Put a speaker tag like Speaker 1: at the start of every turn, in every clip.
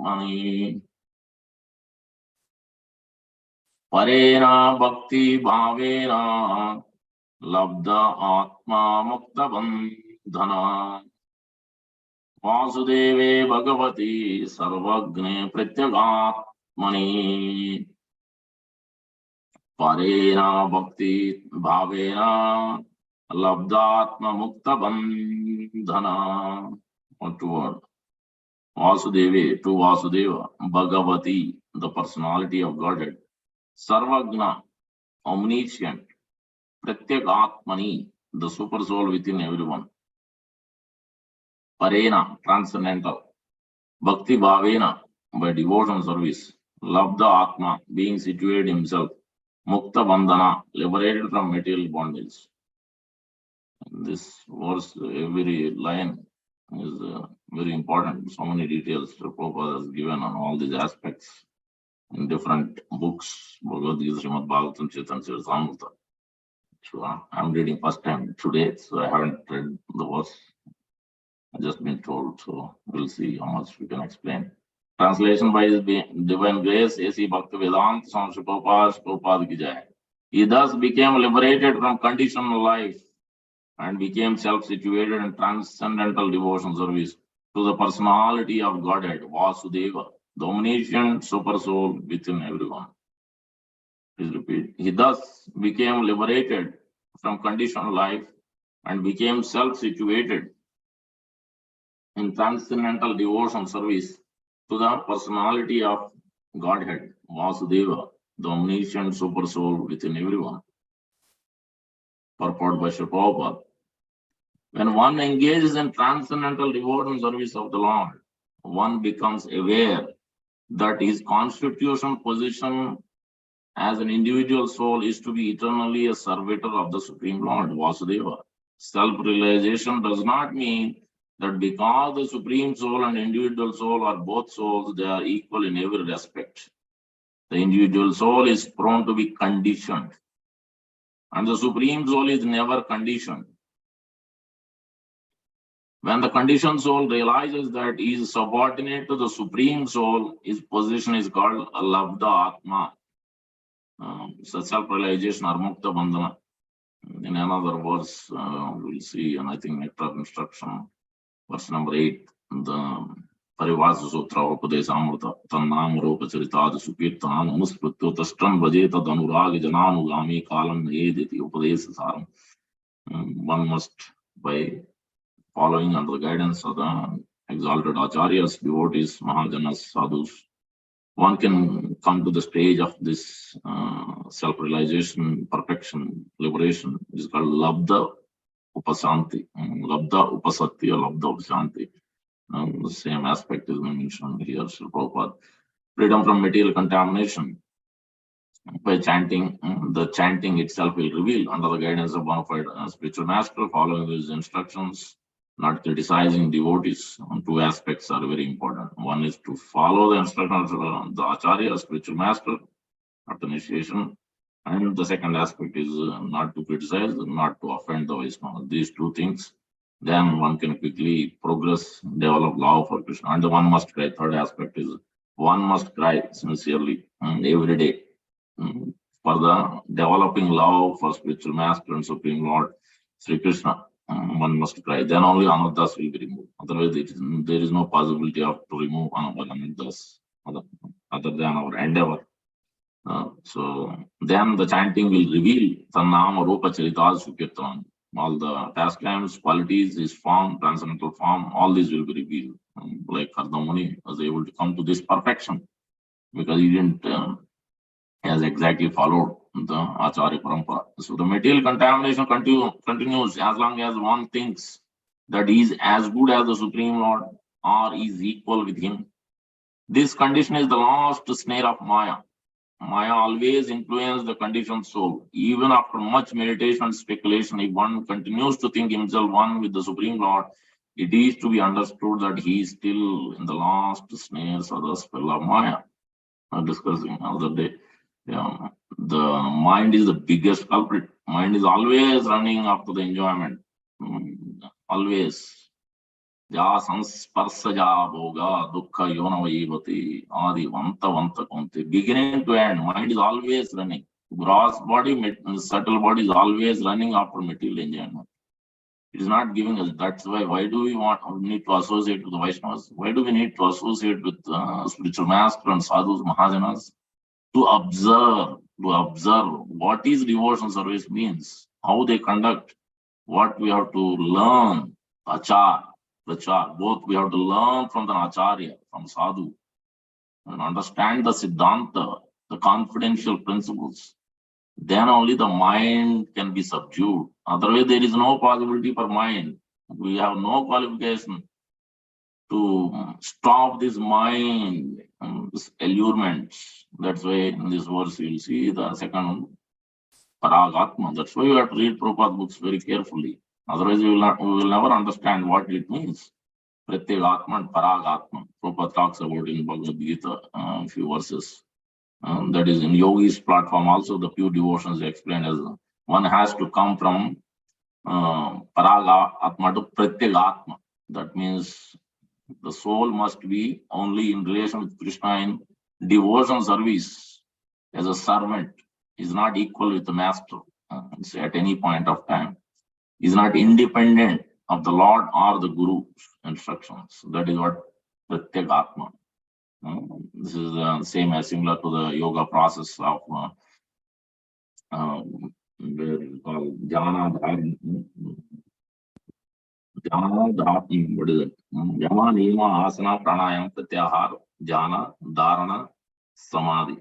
Speaker 1: Atmani. Parena bhakti bhavena labda atma mukta bandhana. Vasudeve bhagavati sarvagne pratyagatmani. Parena bhakti bhavena labdatma mukta bandhana. One word. Vasudeve, to Vasudeva, Bhagavati, the personality of Godhead, Sarvagna, omniscient, Pratyagatmani, the super soul within everyone, Parena, transcendental, Bhakti Bhavena, by devotion service, Labda Atma, being situated himself, Mukta Bandhana, liberated from material bondage. This verse, every line is very important. So many details Prabhupada has given on all these aspects in different books, Bhagavad Gita, Srimad Bhagavatam, Chaitanya Charitamrita. So I'm reading first time today, so I haven't read the verse. I've just been told, so we'll see how much we can explain. Translation by His Divine Grace, A.C. Bhaktivedanta Swami Prabhupada ki jai. He thus became liberated from conditional life and became self-situated in transcendental devotion service to the personality of Godhead, Vasudeva, the omniscient super soul within everyone. Please repeat. He thus became liberated from conditional life and became self-situated in transcendental devotion service to the personality of Godhead, Vasudeva, the omniscient super soul within everyone. Purport by Sri Prabhupada. When one engages in transcendental devotion service of the Lord, one becomes aware that his constitutional position as an individual soul is to be eternally a servitor of the Supreme Lord, Vasudeva. Self-realization does not mean that because the Supreme Soul and individual soul are both souls, they are equal in every respect. The individual soul is prone to be conditioned, and the Supreme Soul is never conditioned. When the conditioned soul realizes that he is subordinate to the Supreme Soul, his position is called Labda Atma. So self-realization or Mukta Bandhana. In another verse, we'll see, and I think Nectar of Instruction, verse number 8, the Parivasa Sutra Upadesamrita, Tannam Rupa Charitad Supirtanam Anusprityo Tastram Vajeta Danuragi Jananugami Kalam Editi Upadesasaram. One must, by following under the guidance of the exalted acharyas, devotees, mahajanas, sadhus, one can come to the stage of this self-realization, perfection, liberation. It is called Labda Upasanti, Labda Upasakti or Labda Upasanti. The same aspect is mentioned here, Sri Prabhupada. Freedom from material contamination. By chanting, the chanting itself will reveal under the guidance of bona fide spiritual master, following his instructions, not criticizing devotees. Two aspects are very important. One is to follow the instructions of the Acharya, spiritual master, after initiation. And the second aspect is not to criticize, not to offend the Vaishnava. These two things, then one can quickly progress, develop love for Krishna. And the one must cry. Third aspect is one must cry sincerely every day for the developing love for spiritual master and Supreme Lord, Sri Krishna. One must cry. Then only anarthas will be removed. Otherwise, there is no possibility of to remove anarthas other than our endeavor. So then the chanting will reveal Tannama Rupa Charitad Sukirtanam. All the pastimes, qualities, his form, transcendental form, all these will be revealed. Like Kardamuni was able to come to this perfection because he didn't has exactly followed the Acharya Parampara. So the material contamination continues as long as one thinks that he is as good as the Supreme Lord or is equal with him. This condition is the last snare of Maya. Maya always influences the conditioned soul. Even after much meditation and speculation, if one continues to think himself one with the Supreme Lord, it is to be understood that he is still in the last snares of the spell of Maya. I'm discussing the other day. Yeah, the mind is the biggest culprit. Mind is always running after the enjoyment. Always. Ja sansparsaja bhoga dukkha yonavaivati adi vanta vanta kunti. Beginning to end, mind is always running. Gross body, subtle body is always running after material enjoyment. It is not giving us. That's why do we need to associate with the Vaishnavas? Why do we need to associate with spiritual master and sadhus, Mahajanas? To observe what is devotional service means, how they conduct, what we have to learn, achar, prachar, both we have to learn from the acharya, from sadhu, and understand the siddhanta, the confidential principles. Then only the mind can be subdued. Otherwise, there is no possibility for mind. We have no qualification to stop this mind, this allurement. That's why in this verse you'll see the second one, Paragatma. That's why you have to read Prabhupada books very carefully. Otherwise, we will never understand what it means. Pratyagatma and Paragatma. Prabhupada talks about in Bhagavad Gita a few verses. That is in Yogi's platform also, the pure devotions explained as one has to come from Paragatma to Pratyagatma. That means the soul must be only in relation with Krishna in devotion service as a servant, is not equal with the master at any point of time, is not independent of the Lord or the Guru's instructions. That is what Pratyagatma. This is similar to the yoga process of Jnana Dharana, what is it? Yama, Niyama, Asana, Pranayama, Pratyahara, Jnana, Dharana, Samadhi.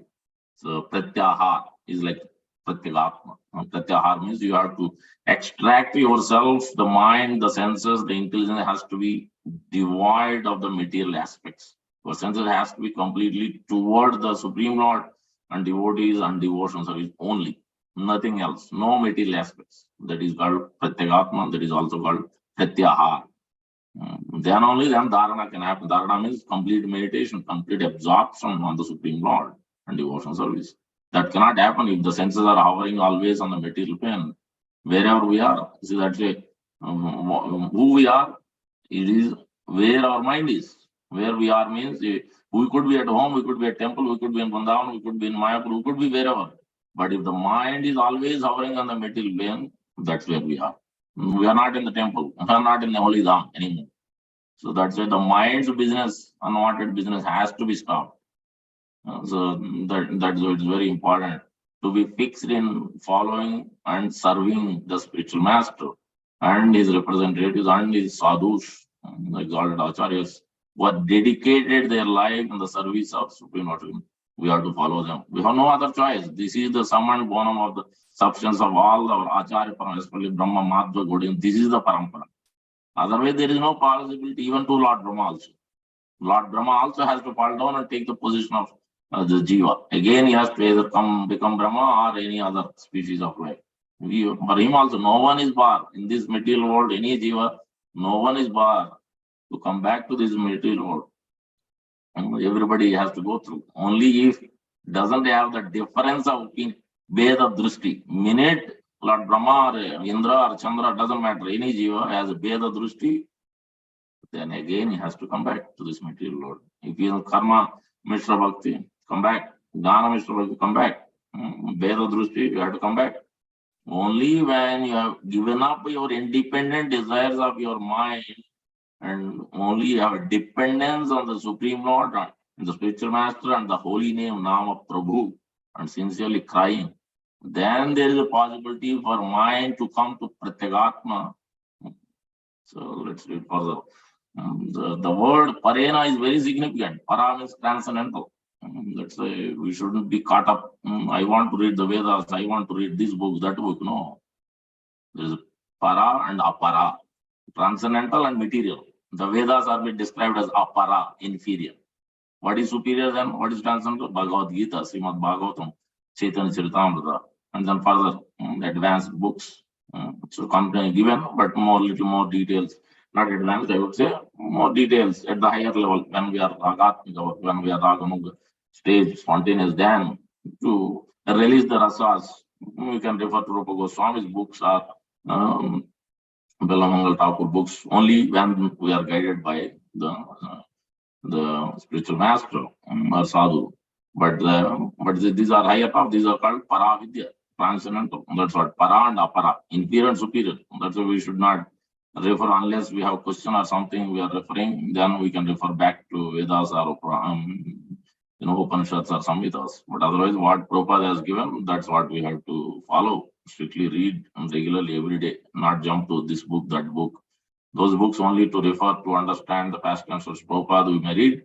Speaker 1: So Pratyahara is like Pratyagatma. Pratyahara means you have to extract yourself, the mind, the senses, the intelligence has to be devoid of the material aspects. Your senses has to be completely toward the Supreme Lord and devotees and devotion service only. Nothing else, no material aspects. That is called Pratyagatma, that is also called Pratyahara. Then only then Dharana can happen. Dharana means complete meditation, complete absorption on the Supreme Lord and devotion service. That cannot happen if the senses are hovering always on the material plane. Wherever we are, see that way, who we are, it is where our mind is. Where we are means we could be at home, we could be at temple, we could be in Vrindavan, we could be in Mayapur, we could be wherever. But if the mind is always hovering on the material plane, that's where we are. We are not in the temple, we are not in the holy dham anymore. So that's why the mind's business, unwanted business, has to be stopped. So that's why it's very important to be fixed in following and serving the spiritual master and his representatives and his sadhus, the exalted acharyas, who have dedicated their life in the service of Supreme Lord. We have to follow them. We have no other choice. This is the sum and bonum of the substance of all our acharya, especially Brahma, Madhva, Gaudiya. This is the parampara. Otherwise, there is no possibility even to Lord Brahma also. Lord Brahma also has to fall down and take the position of the Jiva. Again, he has to either become Brahma or any other species of life. For him also, no one is bar in this material world, any Jiva, no one is bar to come back to this material world. And everybody has to go through. Only if doesn't have the difference of Veda Drishti. Minute Lord Brahma or Indra or Chandra, doesn't matter. Any Jiva has a Veda Drishti, then again he has to come back to this material world. If he is Karma Mishra Bhakti, come back. Dana Mishra Bhakti, come back. Veda Drishti, you have to come back. Only when you have given up your independent desires of your mind and only you have dependence on the Supreme Lord and the spiritual master and the holy name Nama Prabhu and sincerely crying, then there is a possibility for mind to come to Pratyagatma. So let's read further. The word Parena is very significant. Para means transcendental. Let's say we shouldn't be caught up. I want to read the Vedas. I want to read this book, that book. No. There is para and apara, transcendental and material. The Vedas are being described as apara, inferior. What is superior then? What is transcendental? Bhagavad Gita, Srimad Bhagavatam, Chaitanya Charitamrita, and then further advanced books. So given, but little more details. Not advanced, I would say, more details at the higher level when we are Ragatmika, when we are Raganuga stage, spontaneous, then to release the rasas. We can refer to Rupa Goswami's books are Belamangal Thakur books only when we are guided by the spiritual master or sadhu. These are higher top. These are called paravidya, transcendental. That's what para and apara, inferior and superior. That's why we should not refer unless we have question or something we are referring. Then we can refer back to Vedas or Upanishads or Samhitas. But otherwise, what Prabhupada has given, that's what we have to follow. Strictly read regularly every day, not jump to this book, that book. Those books only to refer to understand the past tense of Prabhupada we may read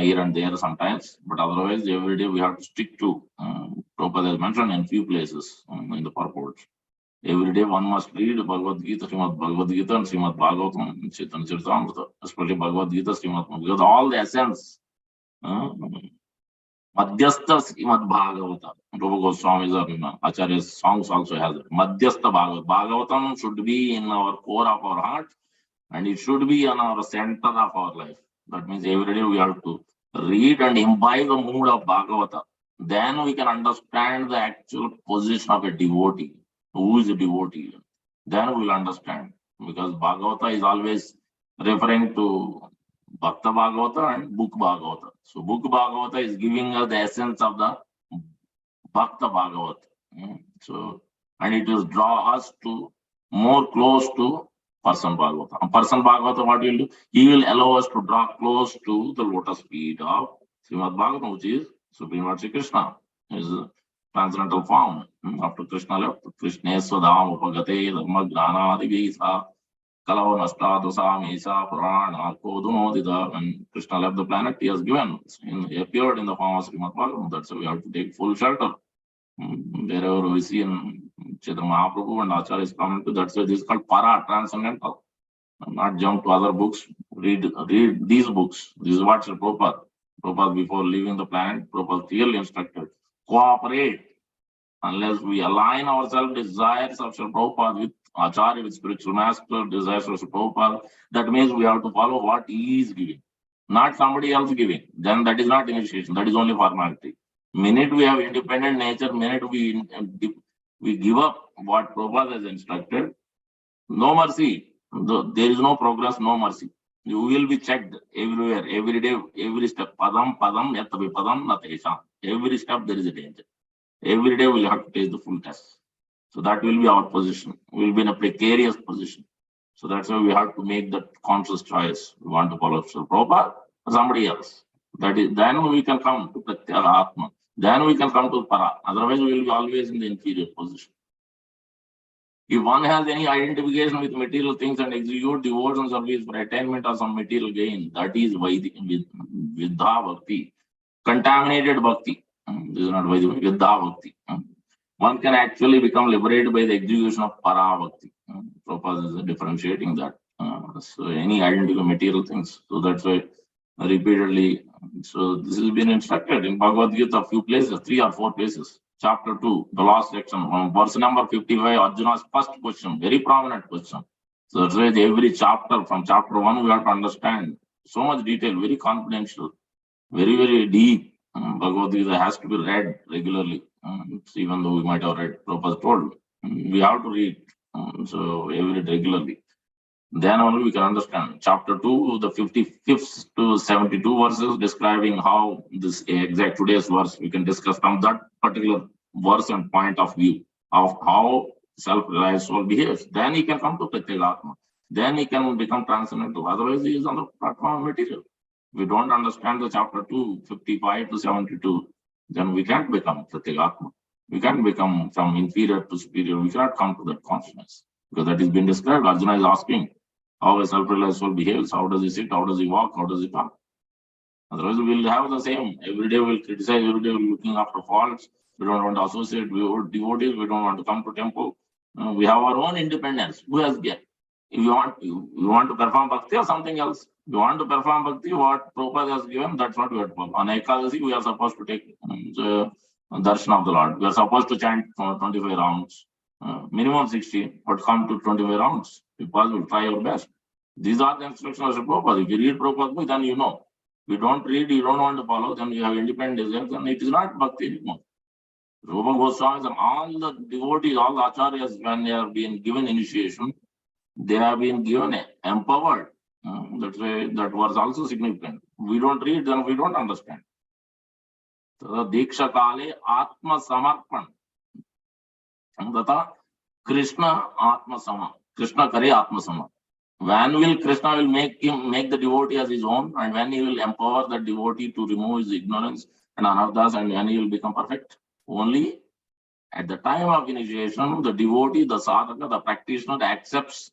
Speaker 1: here and there sometimes, but otherwise every day we have to stick to Prabhupada has mentioned in few places in the purports. Every day one must read Bhagavad Gita, Srimad Bhagavad Gita and Srimad Bhagavatam, Chaitanya Charitamrita, especially Bhagavad Gita, Srimad, because all the essence, Madhyastha Srimad Bhagavata, Rupa Goswami's Acharya's songs also has it. Madhyastha Bhagavatam. Bhagavatam should be in our core of our heart and it should be on our center of our life. That means every day we have to read and imbibe the mood of Bhagavata. Then we can understand the actual position of a devotee. Who is a devotee? Then we will understand. Because Bhagavata is always referring to Bhakta Bhagavata and Book Bhagavata. So Book Bhagavata is giving us the essence of the Bhakta Bhagavata. So, and it will draw us to more close to Person Bhagavata. And Person Bhagavata, what will do? He will allow us to draw close to the lotus feet of Srimad Bhagavatam, which is Supreme Lord Sri Krishna. His transcendental form. After Krishna left, Krishna Swadam Upagate Dharma Jnana Adivisa Kalav Nastadasa Mesa Purana Kodunodida. When Krishna left the planet, he has given, he appeared in the form of Srimad Bhagavatam. That's why we have to take full shelter. Wherever we see in Chaitanya Mahaprabhu and Acharya is coming to, that's why this is called para, transcendental. Not jump to other books, read these books. This is what Sri Prabhupada before leaving the planet, Prabhupada clearly instructed, cooperate. Unless we align ourselves desires of Sri Prabhupada with Acharya, with spiritual master, desires of Sri Prabhupada, that means we have to follow what he is giving, not somebody else giving. Then that is not initiation, that is only formality. Minute we have independent nature, minute we give up what Prabhupada has instructed, no mercy. There is no progress, no mercy. You will be checked everywhere, every day, every step. Padam, padam, yatavi padam, natesha. Every step there is a danger. Every day we'll have to take the full test. So that will be our position. We will be in a precarious position. So that's why we have to make that conscious choice. We want to follow Sri Prabhupada or somebody else. That is, then we can come to Pratyaya Atma. Then we can come to Para. Otherwise, we will be always in the inferior position. If one has any identification with material things and execute devotion service for attainment of some material gain, that is Vidha Bhakti, contaminated Bhakti. This is not Vidha Bhakti. One can actually become liberated by the execution of Para Bhakti. Prabhupada is differentiating that. So any identical material things. So that's why repeatedly. So this has been instructed in Bhagavad Gita, a few places, 3 or 4 places. Chapter 2, the last section, verse number 55, Arjuna's first question, very prominent question. So that's why every chapter, from chapter 1, we have to understand so much detail, very confidential, very, very deep. Bhagavad Gita has to be read regularly, even though we might have read, Prabhupada told. We have to read, so every regularly. Then only we can understand. Chapter 2, the 55th to 72 verses describing how this exact today's verse, we can discuss from that particular verse and point of view of how self-realized soul behaves. Then he can come to Pratyaya Atma. Then he can become transcendental. Otherwise, he is on the platform of material. We don't understand the chapter 2, 55 to 72, then we can't become Pratyaya Atma. We can't become from inferior to superior. We cannot come to that consciousness. Because that is being described. Arjuna is asking, how a self-realized soul behaves, how does he sit, how does he walk, how does he talk. Otherwise, we will have the same. Every day we will criticize, every day we will looking after faults. We don't want to associate with devotees, we don't want to come to temple. We have our own independence. Who has get? If you want to perform bhakti or something else, if you want to perform bhakti, what Prabhupada has given, that's what we have to follow. On Ekadasi, we are supposed to take the darshan of the Lord. We are supposed to chant 25 rounds. Minimum 60, but come to 25 rounds. If possible, try your best. These are the instructions of Prabhupada. If you read Prabhupada book, then you know. If you don't read, you don't want to follow, then you have independent desires, then it is not bhakti anymore. Rupa Goswami and all the devotees, all the acharyas, when they are being given initiation, They have been given empowered. That's why that was also significant. We don't read, then we don't understand. Diksha Kale Atma Samarpan. Tata Krishna Atma Sama. Krishna Kare Atma Sama. When will Krishna will make the devotee as his own, and when he will empower the devotee to remove his ignorance and anarthas, and when he will become perfect? Only at the time of initiation, the devotee, the sadhaka, the practitioner accepts,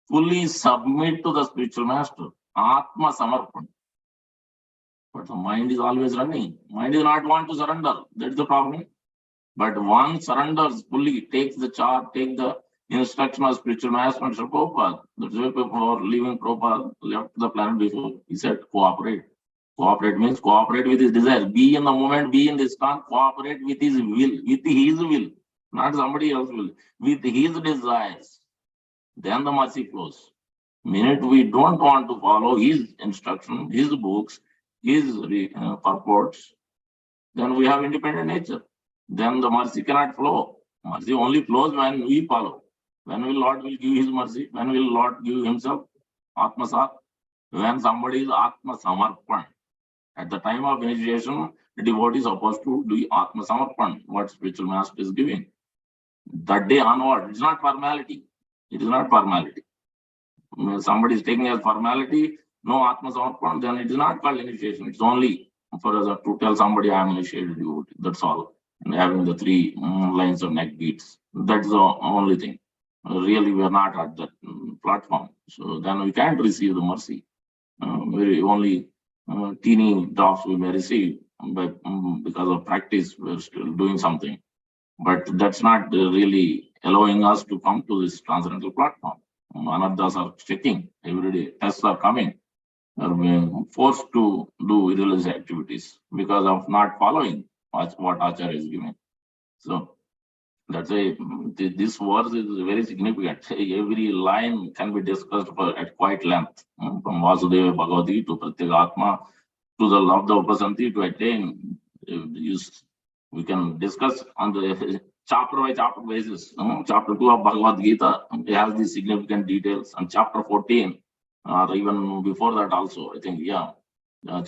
Speaker 1: fully submit to the spiritual master. Atma Samarpan. But the mind is always running. Mind does not want to surrender. That's the problem. But one surrenders fully, takes the charge, take the instruction of spiritual master and Prabhupada. That's why before leaving Prabhupada left the planet before, he said cooperate. Cooperate means cooperate with his desire. Be in the moment, be in this time, cooperate with his will, not somebody else's will, with his desires. Then the mercy flows. Minute we don't want to follow his instruction, his books, his purports, then we have independent nature. Then the mercy cannot flow. Mercy only flows when we follow. When will Lord will give his mercy? When will Lord give himself? Atma Sat. When somebody is Atma Samarpan. At the time of initiation, the devotee is supposed to do Atma Samarpan, what spiritual master is giving. That day onward, it's not formality. It is not formality. When somebody is taking as formality, no Atma Samarpan, then it is not called initiation. It's only for us to tell somebody I am initiated devotee. That's all. And having the 3 lines of neck beads. That's the only thing. Really, we are not at that platform. So then we can't receive the mercy. Very only teeny drops we may receive, but because of practice, we're still doing something. But that's not really allowing us to come to this transcendental platform. Anarthas are checking every day. Tests are coming. Are being forced to do irreligious activities because of not following what Acharya is giving. So that's why this verse is very significant. Every line can be discussed at quite length, from Vasudeva Bhagavati to Pratyagatma to the love of Upasanti to attain. We can discuss on the chapter by chapter basis. Chapter 2 of Bhagavad Gita has these significant details, and chapter 14, or even before that also, I think, yeah.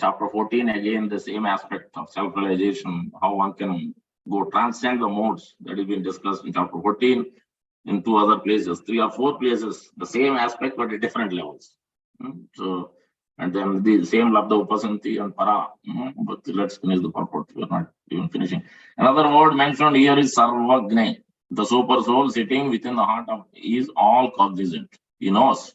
Speaker 1: Chapter 14, again, the same aspect of self-realization, how one can go transcend the modes that has been discussed in chapter 14, in 2 other places, 3 or 4 places, the same aspect but at different levels. So, and then the same Labdha Upasanti and Para. But let's finish the purport. We're not even finishing. Another word mentioned here is Sarvagne. The super soul sitting within the heart of is all cognizant. He knows.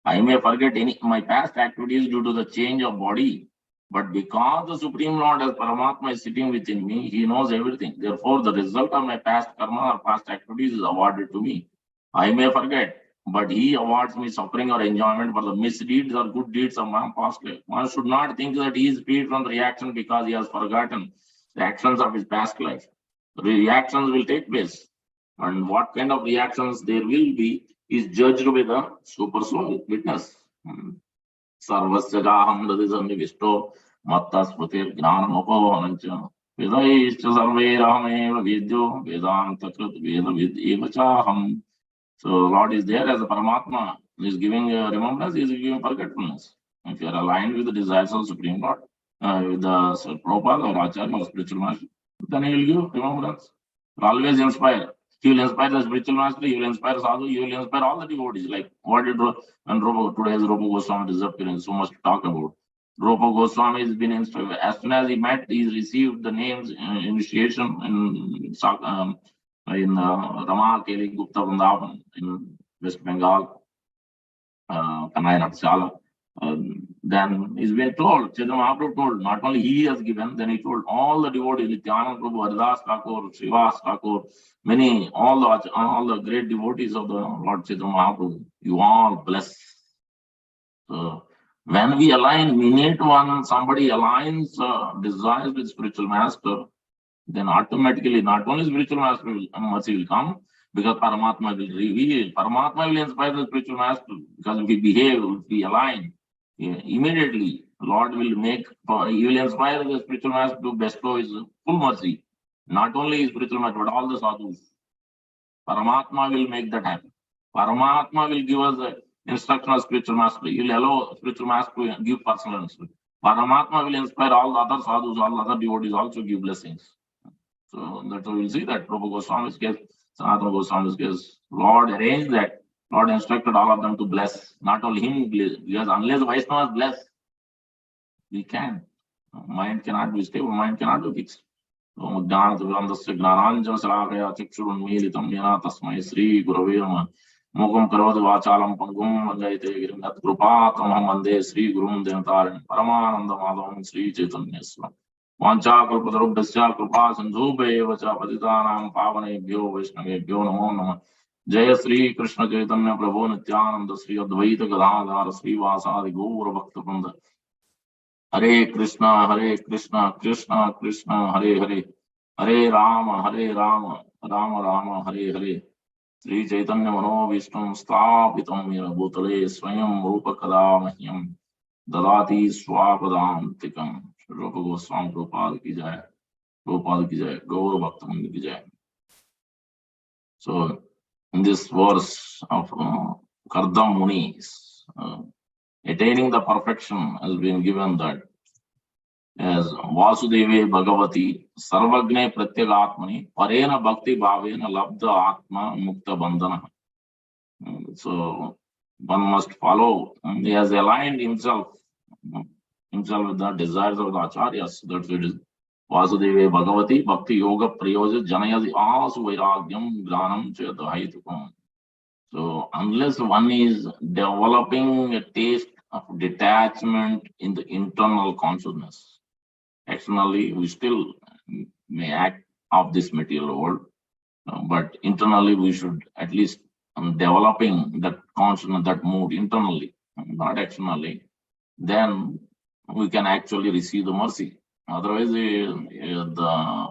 Speaker 1: I may forget my past activities due to the change of body, but because the Supreme Lord as Paramatma is sitting within me, he knows everything. Therefore, the result of my past karma or past activities is awarded to me. I may forget, but he awards me suffering or enjoyment for the misdeeds or good deeds of my past life. One should not think that he is freed from the reaction because he has forgotten the actions of his past life. The reactions will take place, and what kind of reactions there will be is judged with a super soul witness. Sarvasya jaham dadisannivisto matta smrutir gnanamopohanancha vedaischa sarverahameva vidyo vedanta krit vedavid eva chaham. So Lord is there as a Paramatma. He is giving remembrance, he is giving forgetfulness. If you are aligned with the desires of Supreme Lord, with the Prabhupada or Acharya or spiritual master, then he will give remembrance. Always inspire. He will inspire the spiritual master, he will inspire sadhu, he will inspire all the devotees. Like what did today's Rupa Goswami disappearance, so much to talk about. Rupa Goswami has been inspired. As soon as he met, he received the names initiation in Rama Keli Gupta Vrindavan in West Bengal, Kanai Natshala. Then he's been told, Chaitanya Mahaprabhu told, not only he has given, then he told all the devotees, Nityananda Prabhu, Haridas Thakur, Srivas Thakur, many, all the great devotees of the Lord Chaitanya Mahaprabhu, you all bless. So when we align, we need one, somebody aligns desires with spiritual master, then automatically not only spiritual master mercy will come, because Paramatma will reveal. Paramatma will inspire the spiritual master, because if we behave, if we align, immediately Lord will he will inspire the spiritual master to bestow his full mercy. Not only his spiritual master, but all the sadhus. Paramatma will make that happen. Paramatma will give us the instruction of spiritual master. He will allow spiritual master to give personal instruction. Paramatma will inspire all the other sadhus, all the other devotees also give blessings. So that we will see that Prabhu Goswami's case, Sanatana Goswami's case, Lord arranged that. Lord instructed all of them to bless, not only him, because unless Vaishnavas bless, we can't. Mind cannot be stable, mind cannot be fixed. ज्ञानतिवन्दस्य ज्ञानाञ्जनशलाकया चक्षुरुन्मीलितं येन तस्मै श्रीगुरवे नमः मूकं करोति वाचालं पङ्गुं वन्दयते गिरिं यत्कृपातमहं वन्दे श्रीगुरुं दिनतारिणं परमानन्दमाधवं श्रीचैतन्यस्वामिनं वाञ्छाकल्पतरुभ्यश्च कृपा सिन्धुभ्येव च पतितानां पावनेभ्यो वैष्णवेभ्यो नमो नमः। जय श्री कृष्ण चैतन्य प्रभु नित्यानंद श्री अद्वैत गदाधर श्रीवासादि गौर भक्तवृंद। हरे कृष्णा कृष्ण कृष्ण हरे हरे, हरे राम राम राम हरे हरे। श्री चैतन्य मनोभीष्टं स्थापितं येन भूतले स्वयं रूप कदा मह्यं ददाति स्वापदान्तिकं। रूप गोस्वामी प्रभुपाद की जय, प्रभुपाद की जय, गौर भक्तवृंद की जय। So in this verse of Kardam Muni's attaining the perfection has been given that as Vasudeve Bhagavati Sarvagne Pratyagatmani Parena Bhakti Bhavena Labdha Atma Mukta Bandhana. So one must follow. He has aligned himself with the desires of the acharyas. That's it is Vasudeve Bhagavati Bhakti Yoga Prayoja Janayadi Asu Vairagyam Granam Chedahaitukam. So unless one is developing a taste of detachment in the internal consciousness, externally we still may act of this material world, but internally we should at least developing that consciousness, that mood internally, not externally, then we can actually receive the mercy. Otherwise,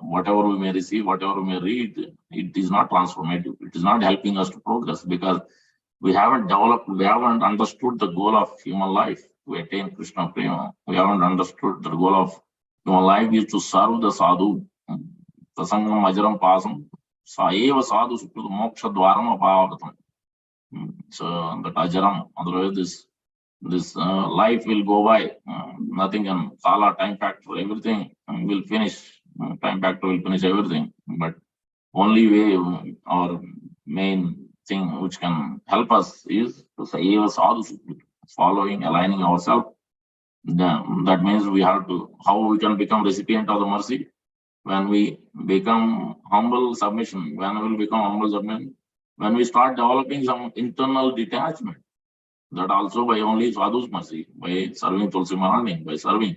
Speaker 1: whatever we may receive, whatever we may read, it is not transformative. It is not helping us to progress because we haven't developed, we haven't understood the goal of human life to attain Krishna Prema. We haven't understood the goal of human life is to serve the sadhu. Tasangam ajaram pasam saeva sadhu sukruta moksha dwaram apavagatam. So that ajaram, otherwise this life will go by. Nothing can kala, time factor, everything will finish. Time factor will finish everything. But only way, our main thing which can help us is to say sadhu, following, aligning ourselves. That means we have to, how we can become recipient of the mercy? When we become humble submission, when we will become humble submission, when we start developing some internal detachment. That also by only sadhu's mercy, by serving Tulsi Maharani, by serving.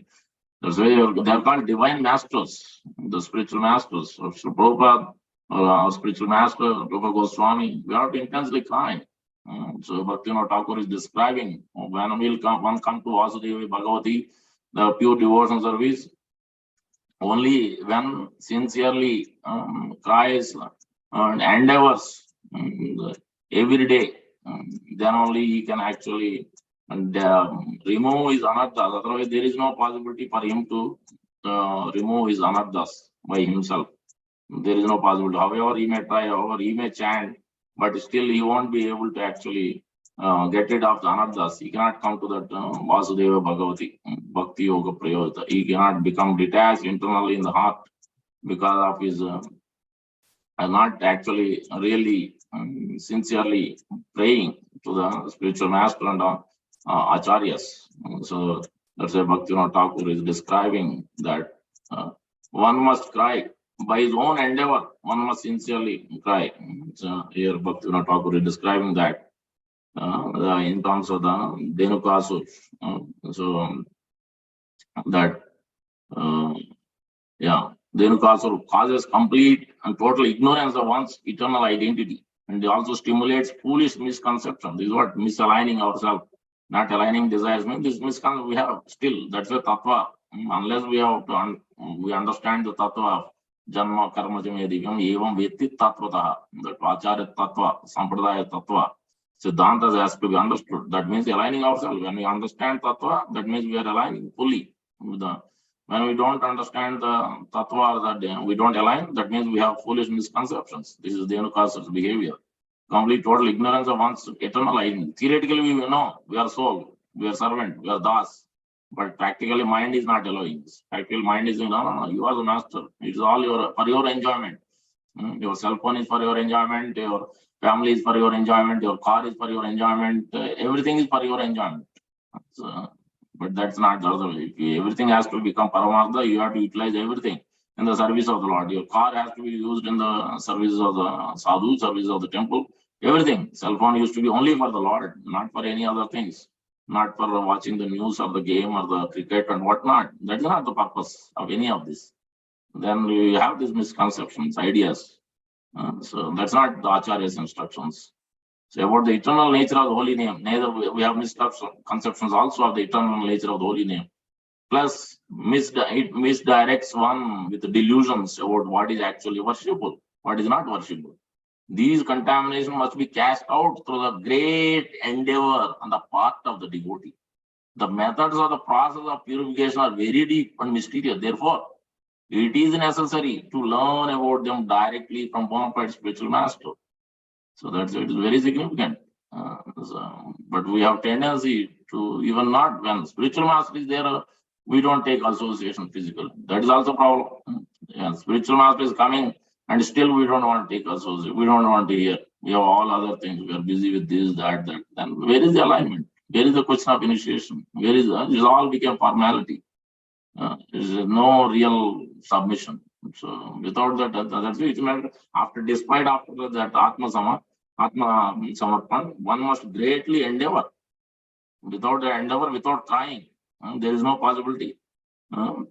Speaker 1: That's why they are called divine masters, the spiritual masters of Sri Prabhupada or our spiritual master, Rupa Goswami. We have to intensely cry. So Bhaktivinoda Thakur is describing when one come to Vasudeva Bhagavati, the pure devotion service, only when sincerely cries and endeavors every day, then only he can actually remove his anarthas. Otherwise, there is no possibility for him to remove his anarthas by himself. There is no possibility. However, he may try, however, he may chant, but still he won't be able to actually get rid of the anarthas. He cannot come to that Vasudeva Bhagavati, Bhakti Yoga Prayota. He cannot become detached internally in the heart because of his not actually really sincerely praying to the spiritual master and acharyas. So that's why Bhaktivinoda Thakur is describing that one must cry by his own endeavor. One must sincerely cry. So here Bhaktivinoda Thakur is describing that in terms of the Dhenukasur. So that Dhenukasur causes complete and total ignorance of one's eternal identity, and it also stimulates foolish misconception. This is what misaligning ourselves, not aligning desires means. This misconception we have still. That's a tattva. Unless we have to we understand the tattva of janma karma jamedikam evam vetti tattvataha. That acharya tattva, sampradaya tattva, siddhantas has to be understood. That means aligning ourselves. When we understand tattva, that means we are aligning fully with the. When we don't understand the tattva, that we don't align, that means we have foolish misconceptions. This is the Dhenukasur's behavior. complete total ignorance of one's eternal identity. Theoretically, we know we are soul, we are servant, we are das. But practically, mind is not allowing this. Practical mind is saying, no, you are the master. It is all for your enjoyment. Your cell phone is for your enjoyment. Your family is for your enjoyment. Your car is for your enjoyment. Everything is for your enjoyment. So, but that's not the other way. Everything has to become Paramartha. You have to utilize everything in the service of the Lord. Your car has to be used in the services of the sadhu, service of the temple. Everything. Cell phone used to be only for the Lord, not for any other things. Not for watching the news or the game or the cricket and whatnot. That is not the purpose of any of this. Then we have these misconceptions, ideas. So that's not the Acharya's instructions. So about the eternal nature of the holy name, neither we have misconceptions also of the eternal nature of the holy name. Plus, it misdirects one with the delusions about what is actually worshipable, what is not worshipable. These contaminations must be cast out through the great endeavor on the part of the devotee. The methods of the process of purification are very deep and mysterious. Therefore, it is necessary to learn about them directly from bona fide spiritual master. So that's it is very significant. But we have tendency to even not when spiritual master is there, we don't take association physical. That is also a problem. Yeah, spiritual master is coming. And still, we don't want to take association. We don't want to hear. We have all other things. We are busy with this, that. Then where is the alignment? Where is the question of initiation? Where is this all became formality? There is no real submission. So without that, that's it. Despite that Atma Samarpan, one must greatly endeavor. Without the endeavor, without trying, there is no possibility. There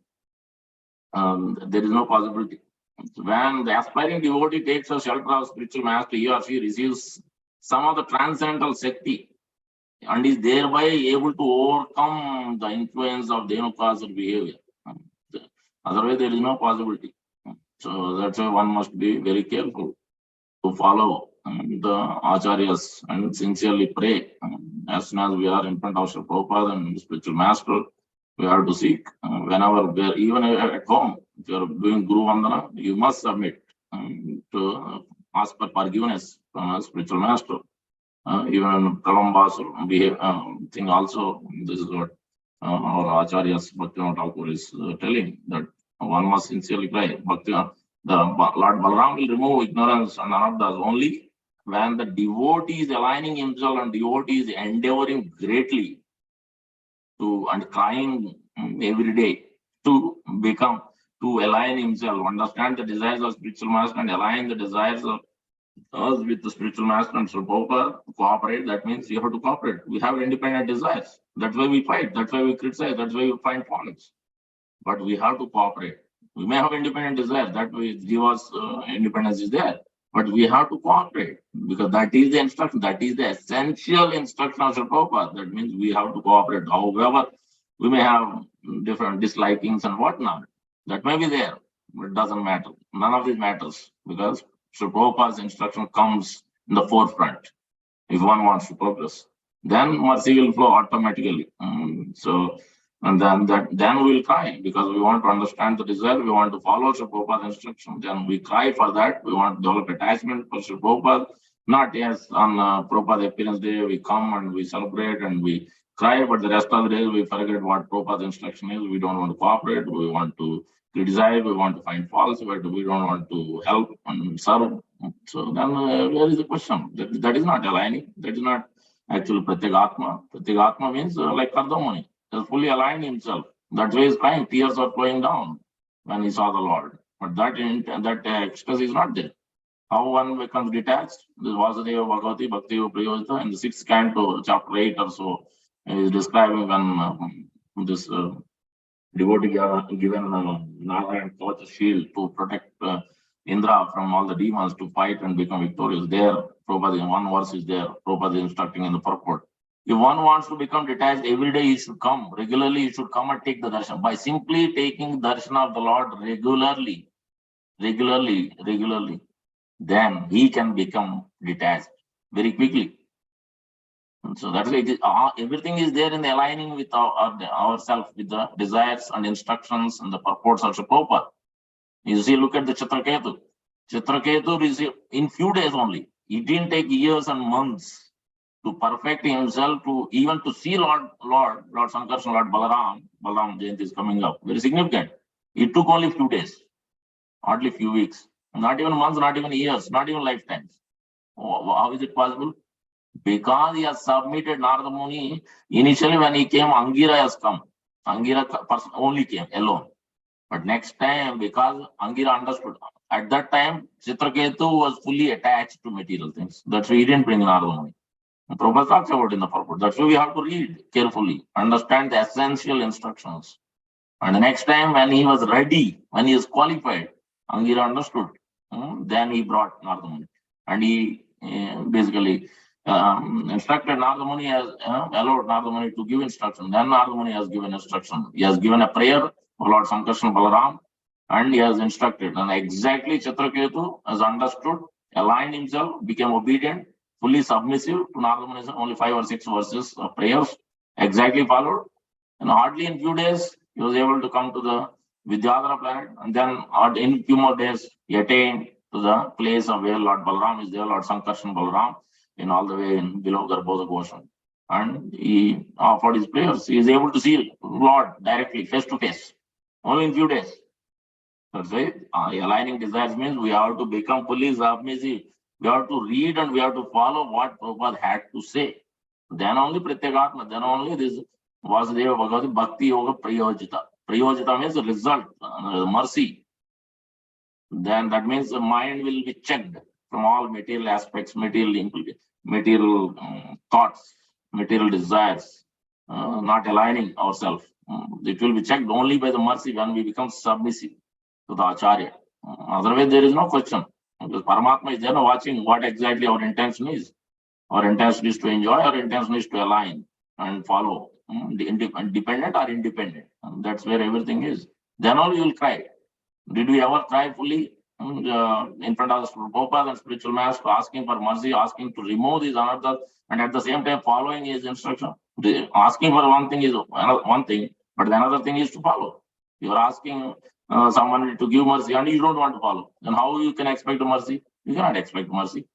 Speaker 1: is no possibility. When the aspiring devotee takes a shelter of spiritual master, he or she receives some of the transcendental Shakti and is thereby able to overcome the influence of Dhenukasur behavior. Otherwise, there is no possibility. So that's why one must be very careful to follow the acharyas and sincerely pray. As soon as we are in front of Sri Prabhupada and the spiritual master, we have to seek. Whenever we are, even at home, if you are doing Guru Vandana, you must submit to ask for forgiveness from a spiritual master. Even Pralambas thing also, this is what our acharyas Bhaktivinoda Thakur is telling, that one must sincerely pray. The Lord Balaram will remove ignorance and anarthas only when the devotee is aligning himself and devotee is endeavoring greatly to and crying every day to align himself, understand the desires of spiritual master and align the desires of us with the spiritual master and Sri Prabhupada, cooperate. That means you have to cooperate. We have independent desires. That's why we fight. That's why we criticize. That's why we find faults. But we have to cooperate. We may have independent desires. That way, Jiva's independence is there. But we have to cooperate because that is the instruction. That is the essential instruction of Sri Prabhupada. That means we have to cooperate. However, we may have different dislikings and whatnot. That may be there, but it doesn't matter. None of this matters because Sri Prabhupada's instruction comes in the forefront. If one wants to progress, then mercy will flow automatically. And then we will cry because we want to understand the desire. We want to follow Sri Prabhupada's instruction. Then we cry for that. We want to develop attachment for Sri Prabhupada. Not yes, on Prabhupada's appearance day, we come and we celebrate and we cry, but the rest of the days we forget what Prabhupada's instruction is. We don't want to cooperate. We want to criticize. We want to find faults, but we don't want to help and serve. So then where is the question? That is not aligning. That is not actually Pratyagatma. Pratyagatma means like Kardamani. Has fully aligned himself. That's why he's crying. Tears are flowing down when he saw the Lord. But that ecstasy is not there. How one becomes detached? This Vasudeva Bhagavati Bhakti Prayojita in the 6th canto, chapter 8 or so, is describing when this devotee given Narayan Kavach shield to protect Indra from all the demons to fight and become victorious. There, Prabhupada in one verse is there. Prabhupada is instructing in the purport. If one wants to become detached, every day he should come. Regularly, he should come and take the darshan. By simply taking darshan of the Lord regularly, then he can become detached very quickly. And so that's why everything is there in the aligning with ourselves, with the desires and instructions and the purports of Sri Prabhupada. You see, look at the Chitraketu. Chitraketu is in few days only. He didn't take years and months to perfect himself to even to see Lord Sankarshan, Lord Balaram Jayanti is coming up. Very significant. It took only few days, hardly few weeks, not even months, not even years, not even lifetimes. How is it possible? Because he has submitted Narada Muni. Initially, when he came, Angira has come. Angira only came alone. But next time, because Angira understood, at that time, Chitraketu was fully attached to material things. That's why he didn't bring Narada Muni. Prabhupada talks about in the purport. That's why we have to read carefully, understand the essential instructions. And the next time when he was ready, when he is qualified, Angira understood. Then he brought Narada Muni. And he basically instructed Narada Muni, has allowed Narada Muni to give instruction. Then Narada Muni has given instruction. He has given a prayer for Lord Sankarshan Balaram, and he has instructed. And exactly Chitraketu has understood, aligned himself, became obedient, fully submissive to Narada Muni's only 5 or 6 verses of prayers, exactly followed. And hardly in few days, he was able to come to the Vidyadhara planet. And then in few more days, he attained to the place of where Lord Balaram is there, Lord Sankarshan Balaram, in all the way in below Garbhoda Goshan. And he offered his prayers. He is able to see Lord directly, face to face, only in few days. That's right. Aligning desires means we have to become fully submissive. We have to read and we have to follow what Prabhupada had to say. Then only Pratyekatma, then only this Vasudeva Bhagavati Bhakti Yoga Prayojita. Prayojita means the result, mercy. Then that means the mind will be checked from all material aspects, material thoughts, material desires, not aligning ourselves. It will be checked only by the mercy when we become submissive to the Acharya. Otherwise, there is no question. Because Paramatma is there watching what exactly our intention is. Our intention is to enjoy, our intention is to align and follow. Dependent or independent. And that's where everything is. Then only you will cry. Did we ever cry fully in front of the Prabhupada and spiritual master, asking for mercy, asking to remove these anarthas, and at the same time following his instruction? Asking for one thing is one thing, but the another thing is to follow. You are asking someone to give mercy and you don't want to follow. Then how you can expect mercy? You cannot expect mercy.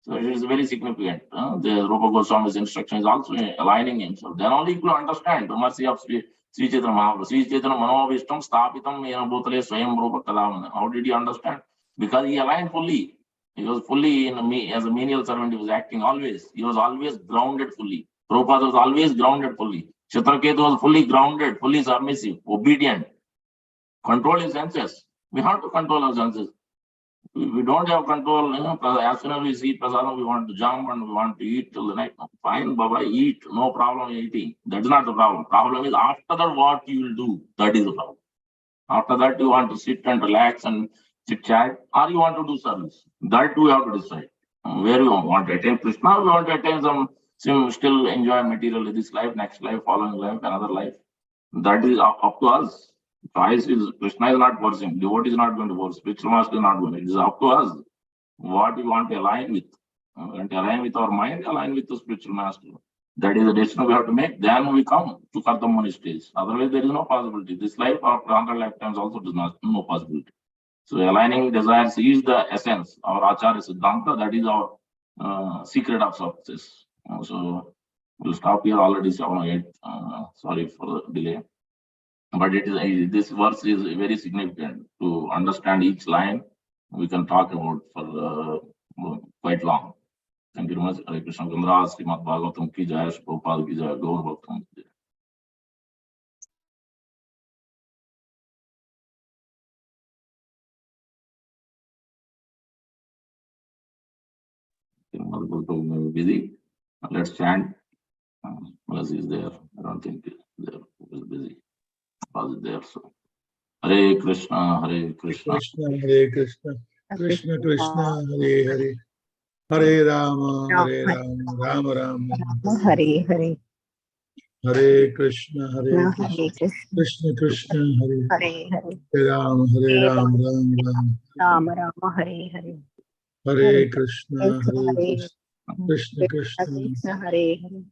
Speaker 1: So it is very significant. The Rupa Goswami's instruction is also aligning himself. Then only you will understand the mercy of Sri Chaitanya Mahaprabhu. Sri Chaitanya Manovishtam Stapitam Yena Bhutale Swayam Rupa Kadamana. How did he understand? Because he aligned fully. He was fully in me as a menial servant. He was acting always. He was always grounded fully. Prabhupada was always grounded fully. Chitraketu was fully grounded, fully submissive, obedient. Control his senses. We have to control our senses. We don't have control, as soon as we see prasadam, we want to jump and we want to eat till the night. Fine, Baba, eat, no problem eating. That's not the problem. Problem is after that, what you will do, that is the problem. After that, you want to sit and relax and chit chat, or you want to do service. That we have to decide. Where we want to attain Krishna, we want to attain some still enjoy material in this life, next life, following life, another life. That is up to us. Choice is Krishna is not forcing, devotee is not going to force, spiritual master is not going to. It is up to us what we want to align with. And to align with our mind, align with the spiritual master. That is the decision we have to make. Then we come to Kartamani stage. Otherwise, there is no possibility. This life or 100 lifetimes also does not, no possibility. So aligning desires is the essence. Our Acharya Siddhanta, that is our secret of success. So we'll stop here already 7 or 8. Sorry for the delay. But it is this verse is very significant. To understand each line, we can talk about for quite long. Thank you very much. Hare Krishna Gandhara Srimad Bhagavatam ki jai, Prabhupada ki jai, Gaur Bhaktam ki jai. Busy. Let's chant. Plus is there. I don't think there is busy. Plus is there. So Hare Krishna, Hare Krishna.
Speaker 2: Hare Krishna, Krishna Krishna, Hare Hare. Hare Rama, Hare Rama, Rama Rama,
Speaker 3: Hare Hare.
Speaker 2: Hare Krishna, Hare Krishna, Krishna Krishna, Hare Hare Rama, Hare Rama, Rama Rama,
Speaker 3: Rama Hare Hare.
Speaker 2: Hare Krishna, Hare Krishna, Krishna Krishna,
Speaker 3: Hare Hare.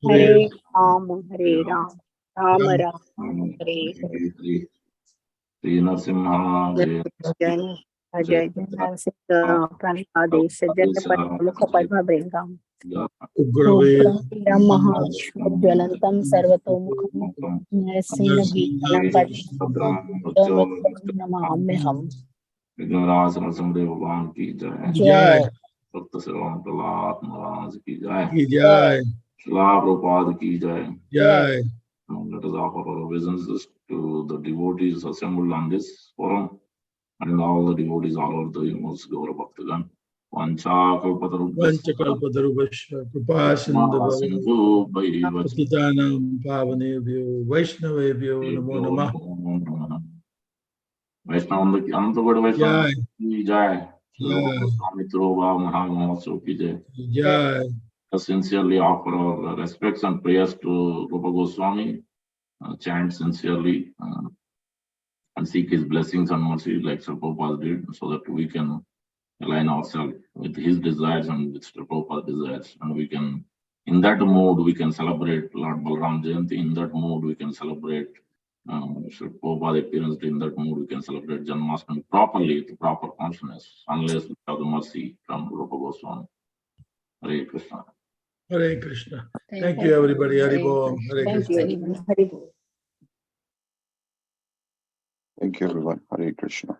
Speaker 2: Hare
Speaker 3: Hare Rama, Hare Rama, Rama Rama, Hare Hare.
Speaker 1: Sri Narasimha,
Speaker 3: Jai Janasita Pranadesh Janapatmukha Padmabringam
Speaker 2: Ugraveed
Speaker 3: Ugratiram Mahashmudjalantam Sarvatomukham Narasena Geetanam Padmam Namaham
Speaker 1: Vighnaraj Narasimhadeva भगवान की जय।
Speaker 2: Jai
Speaker 1: भक्त सेवा प्रहलाद महाराज की जय।
Speaker 2: Ki Jai
Speaker 1: Srila Prabhupada की जय।
Speaker 2: Jai
Speaker 1: Let us offer our obeisances to the devotees assembled on this forum and all the devotees all over the universe. Gaura Bhaktagan. Vancha kalpatarubhyasya
Speaker 2: Vanchakalpatarubhasya Kripa Sindhu
Speaker 1: sindhu bhaivacha
Speaker 2: Patitanam Pavanebhyo Vaishnavebhyo Namo Namah
Speaker 1: Vaishnav अनंतगढ़ Vaishnav
Speaker 2: Jai
Speaker 1: की जय।
Speaker 2: Jai
Speaker 1: स्वामी त्रोबा महामहोत्सव की जय।
Speaker 2: Jai
Speaker 1: Sincerely offer our respects and prayers to Rupa Goswami. Chant sincerely and seek his blessings and mercy like Sri Prabhupada did, so that we can align ourselves with his desires and with Sri Prabhupada's desires. And we can, in that mode, we can celebrate Lord Balaram Jayanti. In that mode, we can celebrate Sri Prabhupada appearance. In that mode, we can celebrate Janmashtami properly, with proper consciousness, unless we have the mercy from Rupa Goswami. Hare Krishna.
Speaker 2: Hare Krishna. Thank you everybody. Hare Bol. Hare
Speaker 3: Thank
Speaker 2: Krishna.
Speaker 3: you everyone. Hari Bol.
Speaker 4: Thank you, everyone. Hare Krishna.